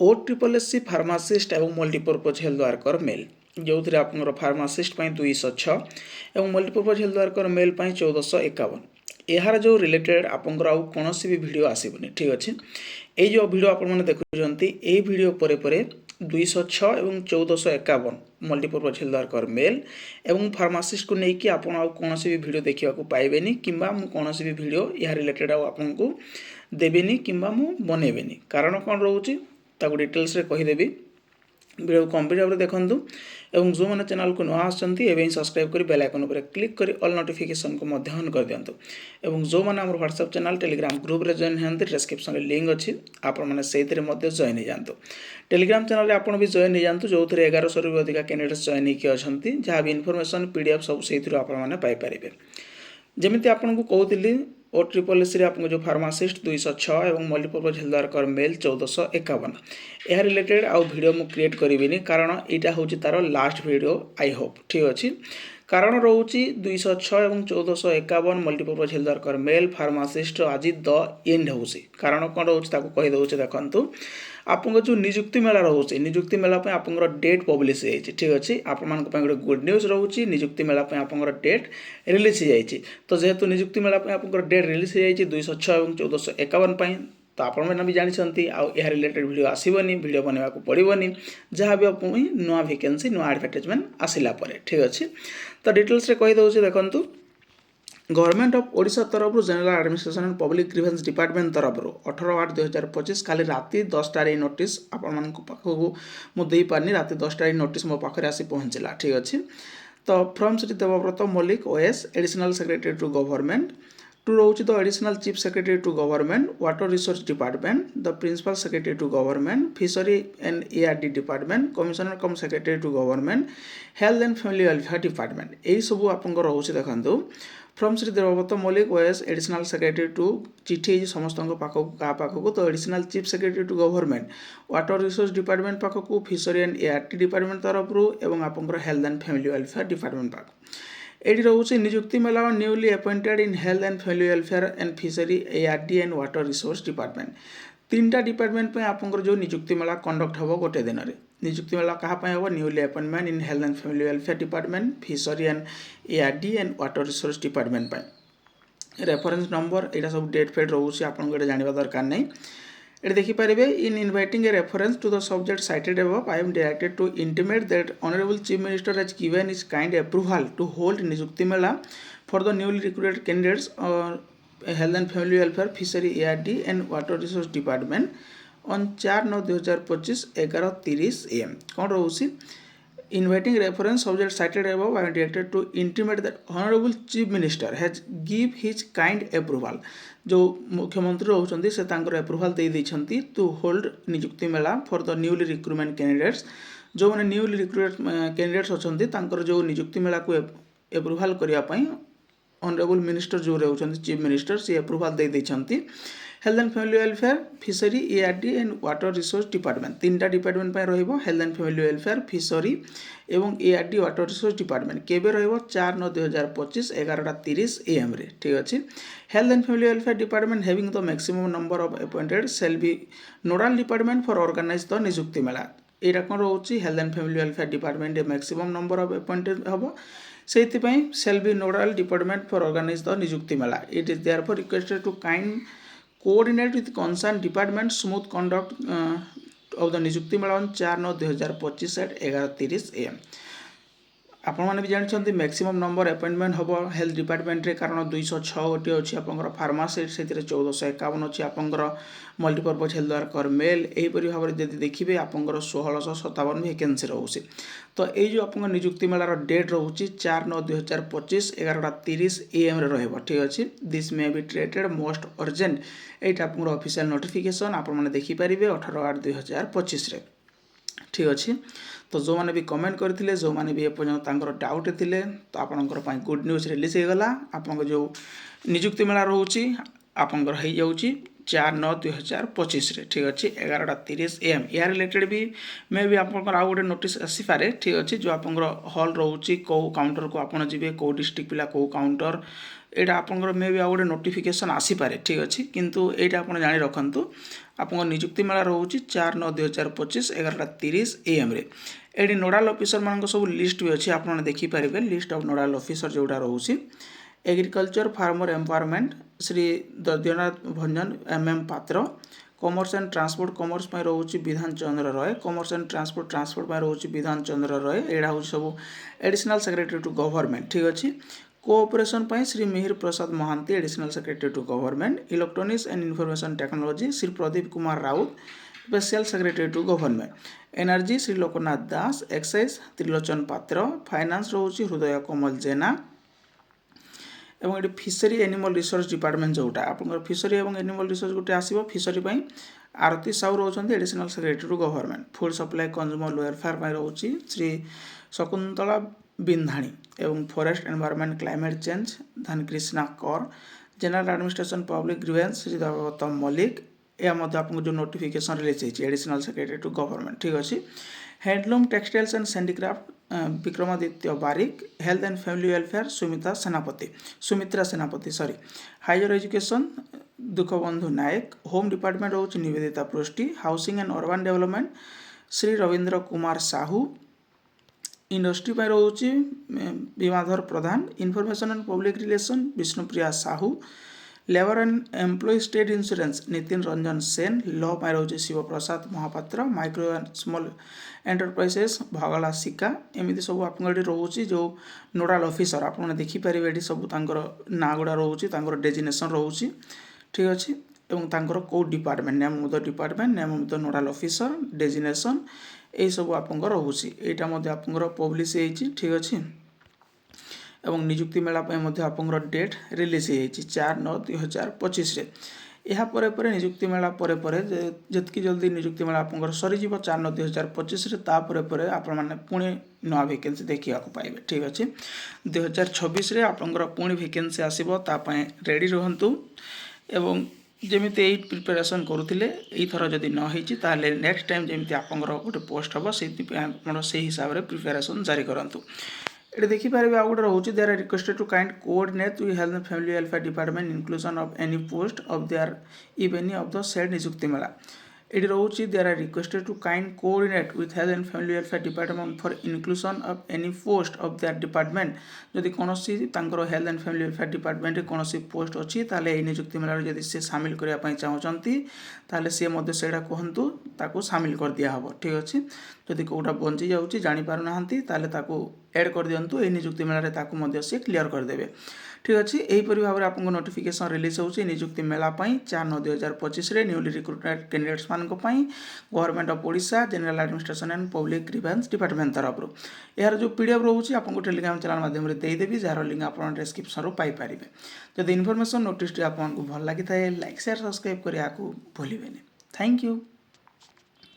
OSSC pharmacist और multipurpose health worker mail जो थे आप फार्मासिस्ट 206 और मल्टीपर्पज हेल्थ वर्कर मेल 1451 यार जो रिलेटेड आपंकर आउ कौन भी वीडियो आसबनी ठीक अच्छे ये जो वीडियो आपने देखुंत ये वीडियो पर 206 और 1451 मल्टीपर्पज हेल्थ वर्कर मेल और फार्मासिस्ट को लेकिन आप कौन भी वीडियो देखा पाइबेनी कि कौन भी वीडियो या रिलेटेड आपको देवेनी कि बनइबेनी कारण कौन रोचे ताकू डिटेल्स रे कहीदेवी वीडियो कंप्लीट भाव देखूँ और जो मैंने चैनल को नुआ आसमें सब्सक्राइब कर बेल आइकन पर क्लिक कर ऑल नोटिफिकेशन को ऑन कर दिंतु और जो मैंने व्हाट्सएप चैनल टेलीग्राम ग्रुप रे जॉइन होंगे डिस्क्रिप्शन में लिंक अच्छी आपण से जॉइन हो जातु टेलीग्राम चैनल में आपड़ भी जॉइन हो जातु जो थे 1100 भी अधिक कैंडिडेट्स जॉइन होती जहाँ भी इनफॉरमेशन पीडीएफ सब से पाइपर जमी आपको कहती OSSC आपको जो फार्मासिस्ट 206 और मल्टीपर्पज हेल्थ वर्कर मेल 1451 यह रिलेटेड आउ वीडियो मु क्रिएट करी कारण यहाँ हूँ तार लास्ट वीडियो आई होप ठीक अच्छे कारण रोचे 206 और 1451 multipurpose health worker male pharmacist आज द एंड हो कारण कौन रोचे कहीदे देखूँ आपको जो निजुक्ति मेला रोचे निजुक्ति मेला आप डेट पब्लिश हो ठीक अच्छे आपण गोटे गुड न्यूज रोचे निजुक्ति मेला आप डेट रिलीज हो तो जेहेतु निजुक्ति मेला आप डेट रिलीज हो 206 और 1451 तो आपण मैंने भी जानते यह रिलेटेड वीडियो आसबनी वीडियो बनवा पड़ोनी जहाँ भी आप नुआ वैकेंसी नुआ एडवर्टाइजमेंट आसला ठीक अच्छे तो डिटेल्स रे कहीदे देखूँ गवर्नमेंट ऑफ ओडिशा तरफ general administration and public grievance department तरफ 18/8/2025 काली राति 10टार नोटिस आपण पाखक मुझे पार्नी राति 10टार नोटिस मो पाखे आसी पहुँचला ठीक अच्छे तो from Shri Debabrata Mallick OS additional secretary to government to रोच the additional chief secretary to government water resource department the principal secretary to government fishery and ARD department commissioner cum secretary to government health and family welfare department यही सब आपको रोचे देखो from Shri Debabrata Mallick OS additional secretary to चिठी समस्त पाखक तो additional chief secretary to government water resource department पाखक फिशरी एंड ARD डिपार्टमेंट तरफ और आप health and family welfare department पाख ये रोचे निजुक्ति मेला newly appointed in health and family welfare and fishery ARD and water resource department 3टा डिपार्टमेंट पे आप जो निजुक्ति मेला कंडक्ट हम गोटे दिन में निजुक्ति मेला क्या हम newly appointment in health and family welfare department fishery and ARD and water resource department reference number यहाँ सब डेट फेट रोचे आपको जानवा दरकार नहीं ये देखिपारे in inviting a reference to the subject cited above I am directed to intimate that honourable chief minister has given his kind approval to hold निजुक्ति मेला for the newly recruited candidates health and family welfare fishery ARD and water resource department on 4/9/2025 11:30 AM कौन रोचे inviting reference subject cited above I am directed to intimate that honorable chief minister has give his kind approval जो मुख्यमंत्री रोचंती से तांकर approval दे देछंती to hold निजुक्ति मेला for the newly recruitment candidates जो मैंने न्यूली रिक्रूटेड कैंडिडेट्स अछंती तांकर जो निजुक्ति मेला को अप्रूवल करिया पई ऑनरेबल मिनिस्टर जो रोचंती चीफ मिनिस्टर से अप्रूवल दे देछंती health and family welfare fishery ARD and water resource department 3टा डिपार्टमेंट रहिबो health and family welfare fishery एवं ARD वाटर रिसोर्स डिपार्टमेंट केबे रहिबो 4/9/2025 11:30 AM रे ठीक अछि health and family welfare department having the maximum number of appointed shall be nodal department for organise the निजुक्ति मेला एटा कोन रोची health and family welfare department maximum number of appointed हबो सेइथिपई shall be nodal department for organise the निजुक्ति मेला it is therefore requested to kind coordinate with concerned department smooth conduct of the निजुक्ति मेला on 4/9/2025 at 11:30 AM आपण मैंने भी जानते मैक्सिमम नंबर अपॉइंटमेंट हम हेल्थ डिपार्टमेंट रे कारण 206 गोटे अच्छी आप फार्मासिस्ट से 1451 अच्छी आप मल्टीपर्पज हेल्थ वर्कर मेल यहीपरि भाव में जब देखिए आप 1657 वैकेंसी रोचे तो ये जो आप निजुक्ति मेलार डेट रोचे 4/9/2025 11:30 AM रहा ठीक अच्छे this may be treated most urgent यहाँ आप ऑफिशियल नोटिफिकेशन आपने देखिपारे 18/8/2025 ठीक अच्छे तो जो मैंने भी कमेंट करते जो मैंने भी एपर्यंत डाउट थे तो आपंकर गुड न्यूज रिलीज होगा आप जो निजुक्ति मेला रोचे आपंकर हो जाऊँगी 4/9/2025 ठीक अच्छे 11:30 AM या रिलेटेड भी मे भी आप गोटे नोटिस आसीपे ठीक अच्छे जो आप हल रोचे कौ काउंटर को आप जी कौ डिस्ट्रिक्ट पिला कौ काउंटर एटा आपंकर मे भी आ गोटे नोटिफिकेशन आसीपे ठीक अच्छे किंतु यहाँ आप जाणी रखु आप निजुक्ति मेला रोचे 4/9/2025 11:30 AM ये नोडाल ऑफिसर मान सब लिस्ट भी अच्छी आप देखिपारे लिस्ट ऑफ नोडाल ऑफिसर जोड़ा रोचे agriculture farmer empowerment Shri Baidyanath Bhanjan MM Patra commerce and transport commerce में रोचे Bidhan Chandra Roy commerce and transport में रोचे विधान चंद्र रॉय यहाँ हूँ सब एडिशनल सेक्रेटरी टू गवर्नमेंट ठीक अच्छे कोऑपरेशन पर Shri Mihir Prasad Mohanty additional secretary to government electronics and information technology Shri Pradeep Kumar Rout special secretary to government energy Shri Loknath Das excise Trilochan Patra finance रोचे हृदय कमल जेना एवं ये फिशरी एनिमल रिसर्च डिपार्टमेंट जोटा आप फिशरी और एनिमल रिसर्च गोटे आसो फिशरी आरती साहू रोचे additional secretary to government food supply consumer welfare में रोचे श्री शकुंतला बिंधाणी एवं forest environment climate change Dhan Krishna Kar general administration public grievance Shri Gautam Mallick यह आपको जो नोटिफिकेशन रिलीज होती एडिशनल सेक्रेटरी टू गवर्नमेंट ठीक अच्छे handloom textiles and handicraft Vikramaditya Barik health and family welfare Sumitra Senapati sorry higher education Dukhabandhu Nayak home department रोच Nivedita Prusty housing and urban development Shri Rabindra Kumar Sahu industry पर रोचे Bimadhar Pradhan information and public relation Bishnupriya Sahu labour and employ state insurance Nitin Ranjan Sen law में रोचे Shivprasad Mohapatra micro and small enterprises भगला सिका एमती सब आप रोचे जो नोडाल ऑफिसर आप देखिपारे ये सब ना गुड़ा रोचे डेजिनेशन रोचे ठीक अच्छे और कौ department name of the department name of the nodal officer designation यही सब आप रोचे यहाँ आप पब्लिश ठीक अच्छे एवं निजुक्ति मेला आप डेट रिलीज हो 4/9/2025 यहाँ पर निजुक्ति मेला जितकी जल्दी निजुक्ति मेला आप सरीज 4/9/2025 तापर आपने पुणी नुआ वैकेंसी देखा पाइबे ठीक अच्छे 2026 आपंकर पुणी वैकेंसी आसपाई रेडी रुहतु एवं जमीती यही प्रिपेरेसन करुले यथर जदि नही ताले नेक्स्ट टाइम जमी आप गोटे पोस्ट हम से हिसाब से प्रिपेरेसन जारी करूँ ये देखिपारे आ गए रोचे they are requested to kind coordinate with health and family welfare department inclusion of any post of their if any of the said निजुक्ति मेला ये रोचे they are requested to kind coordinate with health and family welfare department for inclusion of any post of their department जदि कौन health and family welfare department कौन post अच्छी ताले ये निजुक्ति मेला जदि से सामिल करने चाहती ताले सी कहतु ताकू सामिल कर दिया हम ठीक अच्छे जदि कौटा बंची जाऊँगी जापार ना एड कर दिंतु ये निजुक्ति मेला सी क्लीयर करदे ठीक अच्छे यहीपर भाव में आपको नोटिफिकेशन रिलीज होची निजुक्ति मेला 4/9/2025 न्यूली रिक्रुटेड कैंडिडेट्स मान government of Odisha general administration and public grievance department तरफ यार जो पीडीएफ रोचे आपको टेलीग्राम चैनल माध्यम देदेवी जार लिंक आप डिस्क्रिप्शन पाइपर जब इनफॉरमेशन नोटिस आपको भल लगी था लाइक शेयर सब्सक्राइब करने भूलें थैंक यू।